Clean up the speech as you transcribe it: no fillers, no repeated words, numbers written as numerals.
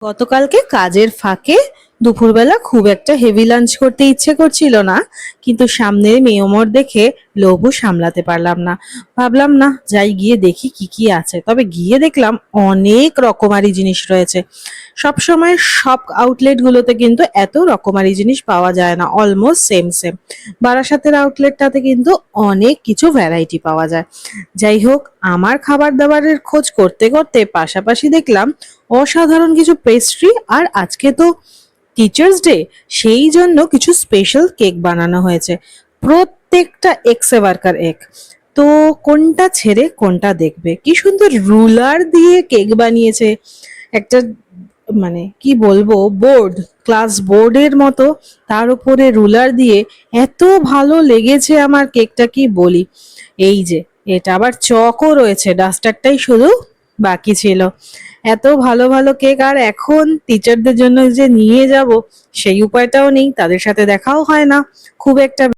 গতকালকে কাজের ফাঁকে দুপুরবেলা খুব একটা হেভি লাঞ্চ করতে ইচ্ছে করছিল না, কিন্তু সামনের মেয়মর দেখে লোভও সামলাতে পারলাম না। ভাবলাম না যাই গিয়ে দেখি কি কি আছে। তবে গিয়ে দেখলাম অনেক রকমারি জিনিস রয়েছে। সব সময় সব আউটলেট গুলোতে কিন্তু এত রকমারি জিনিস পাওয়া যায় না, অলমোস্ট সেম সেম। বারাসাতের আউটলেটটাতে কিন্তু অনেক কিছু ভ্যারাইটি পাওয়া যায়। যাই হোক, আমার খাবার দাবারের খোঁজ করতে করতে পাশাপাশি দেখলাম অসাধারণ কিছু পেস্ট্রি। আর আজকে তো টিচার্স ডে, সেই জন্য কিছু স্পেশাল কেক বানানো হয়েছে, প্রত্যেকটা এক্সে বার্কার এক। তো কোনটা ছেড়ে কোনটা দেখবে, কি সুন্দর রুলার দিয়ে কেক বানিয়েছে। একটা মানে কি বলবো, বোর্ড, ক্লাস বোর্ডের মতো, তার উপরে রুলার দিয়ে এত ভালো লেগেছে আমার কেকটা, কি বলি। এই যে এটা আবার চকও রয়েছে, ডাস্টারটাই শুধু বাকি ছিল। এত ভালো ভালো কেক, আর এখন টিচারদের জন্য যে নিয়ে যাব সেই উপায়টাও নেই, তাদের সাথে দেখাও হয় না খুব একটা।